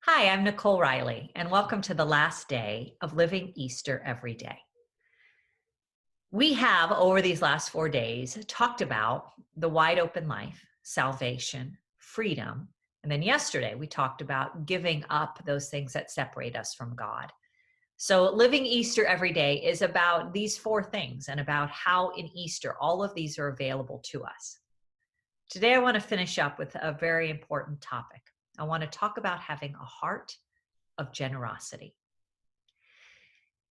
Hi, I'm Nicole Reilley, and welcome to the last day of Living Easter Every Day. We have, over these last 4 days, talked about the wide open life, salvation, freedom, and then yesterday we talked about giving up those things that separate us from God. So, Living Easter Every Day is about these four things and about how in Easter all of these are available to us. Today, I want to finish up with a very important topic. I want to talk about having a heart of generosity.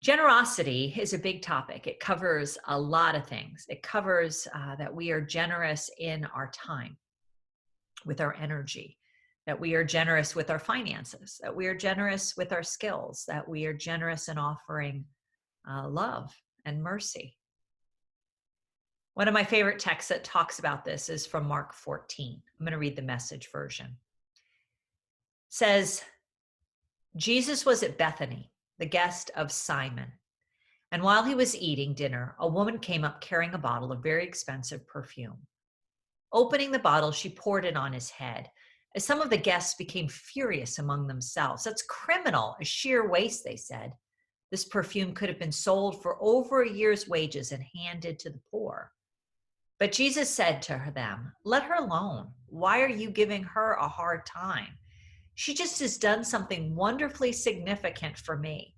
Generosity is a big topic. It covers a lot of things. It covers that we are generous in our time, with our energy, that we are generous with our finances, that we are generous with our skills, that we are generous in offering love and mercy. One of my favorite texts that talks about this is from Mark 14. I'm going to read the Message version. It says, Jesus was at Bethany, the guest of Simon. And while he was eating dinner, a woman came up carrying a bottle of very expensive perfume. Opening the bottle, she poured it on his head. As some of the guests became furious among themselves, "That's criminal, a sheer waste," they said. "This perfume could have been sold for over a year's wages and handed to the poor." But Jesus said to them, "Let her alone. Why are you giving her a hard time? She just has done something wonderfully significant for me.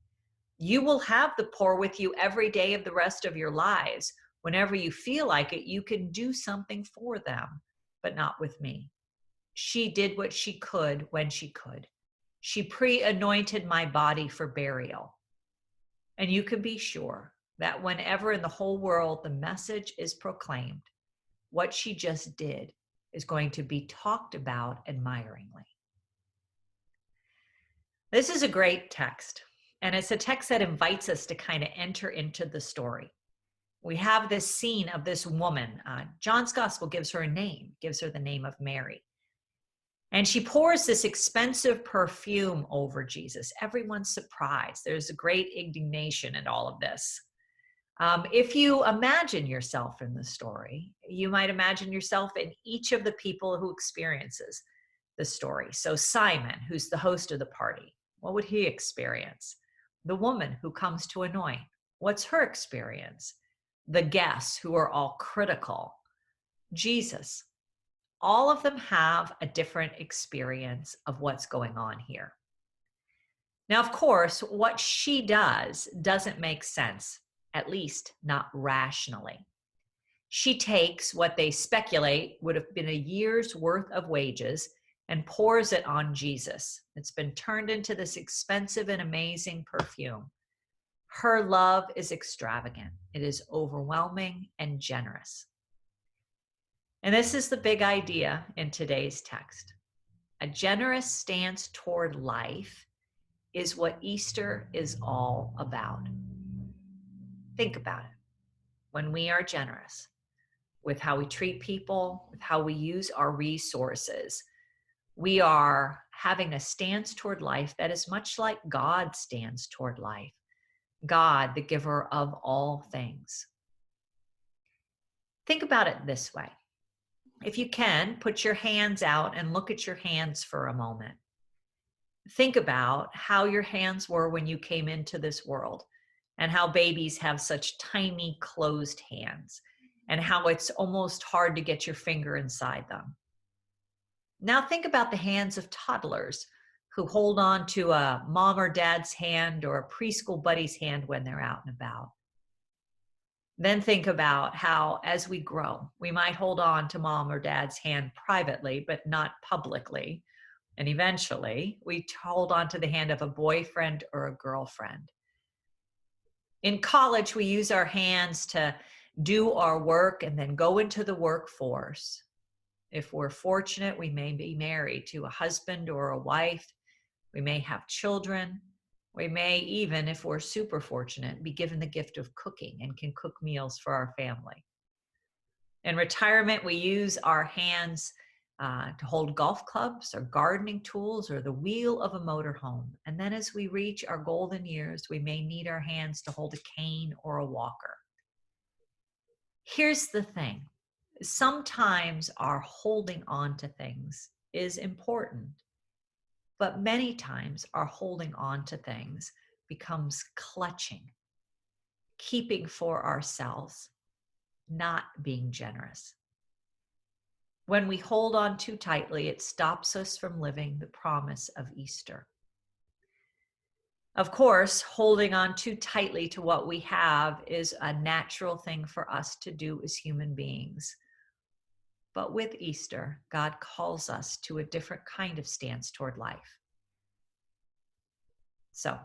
You will have the poor with you every day of the rest of your lives. Whenever you feel like it, you can do something for them, but not with me. She did what she could when she could. She pre-anointed my body for burial. And you can be sure that whenever in the whole world the message is proclaimed, what she just did is going to be talked about admiringly." This is a great text. And it's a text that invites us to kind of enter into the story. We have this scene of this woman. John's gospel gives her a name, gives her the name of Mary. And she pours this expensive perfume over Jesus. Everyone's surprised. There's a great indignation in all of this. If you imagine yourself in the story, you might imagine yourself in each of the people who experiences the story. So Simon, who's the host of the party, what would he experience? The woman who comes to anoint, what's her experience? The guests who are all critical. Jesus. All of them have a different experience of what's going on here. Now, of course, what she does doesn't make sense, at least not rationally. She takes what they speculate would have been a year's worth of wages and pours it on Jesus. It's been turned into this expensive and amazing perfume. Her love is extravagant. It is overwhelming and generous. And this is the big idea in today's text. A generous stance toward life is what Easter is all about. Think about it. When we are generous with how we treat people, with how we use our resources, we are having a stance toward life that is much like God stands toward life. God, the giver of all things. Think about it this way. If you can, put your hands out and look at your hands for a moment. Think about how your hands were when you came into this world and how babies have such tiny closed hands and how it's almost hard to get your finger inside them. Now think about the hands of toddlers who hold on to a mom or dad's hand or a preschool buddy's hand when they're out and about. Then think about how, as we grow, we might hold on to mom or dad's hand privately, but not publicly. And eventually, we hold on to the hand of a boyfriend or a girlfriend. In college, we use our hands to do our work and then go into the workforce. If we're fortunate, we may be married to a husband or a wife. We may have children. We may even, if we're super fortunate, be given the gift of cooking and can cook meals for our family. In retirement, we use our hands to hold golf clubs or gardening tools or the wheel of a motorhome. And then as we reach our golden years, we may need our hands to hold a cane or a walker. Here's the thing. Sometimes our holding on to things is important. But many times our holding on to things becomes clutching, keeping for ourselves, not being generous. When we hold on too tightly, it stops us from living the promise of Easter. Of course, holding on too tightly to what we have is a natural thing for us to do as human beings. But with Easter, God calls us to a different kind of stance toward life. So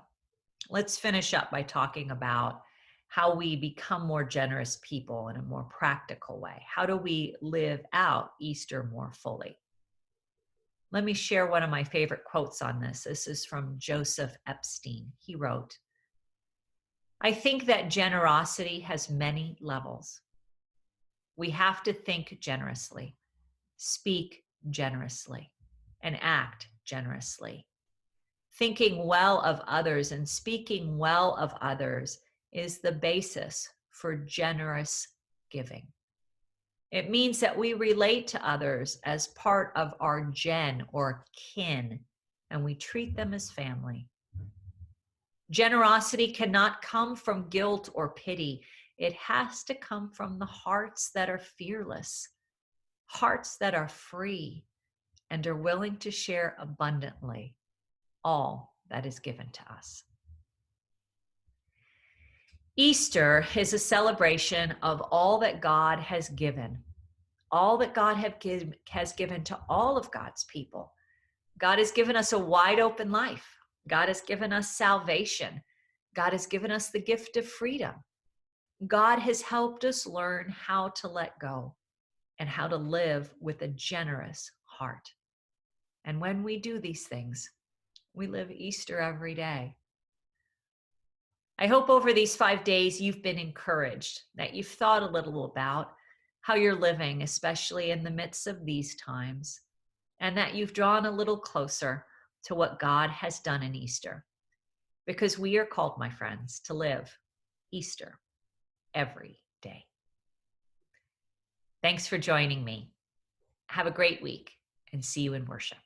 let's finish up by talking about how we become more generous people in a more practical way. How do we live out Easter more fully? Let me share one of my favorite quotes on this. This is from Joseph Epstein. He wrote, "I think that generosity has many levels. We have to think generously, speak generously, and act generously. Thinking well of others and speaking well of others is the basis for generous giving. It means that we relate to others as part of our gen or kin, and we treat them as family. Generosity cannot come from guilt or pity. It has to come from the hearts that are fearless, hearts that are free, and are willing to share abundantly all that is given to us." Easter is a celebration of all that God has given, all that God has given to all of God's people. God has given us a wide open life. God has given us salvation. God has given us the gift of freedom. God has helped us learn how to let go and how to live with a generous heart. And when we do these things, we live Easter every day. I hope over these 5 days you've been encouraged, that you've thought a little about how you're living, especially in the midst of these times, and that you've drawn a little closer to what God has done in Easter. Because we are called, my friends, to live Easter every day. Thanks for joining me. Have a great week and see you in worship.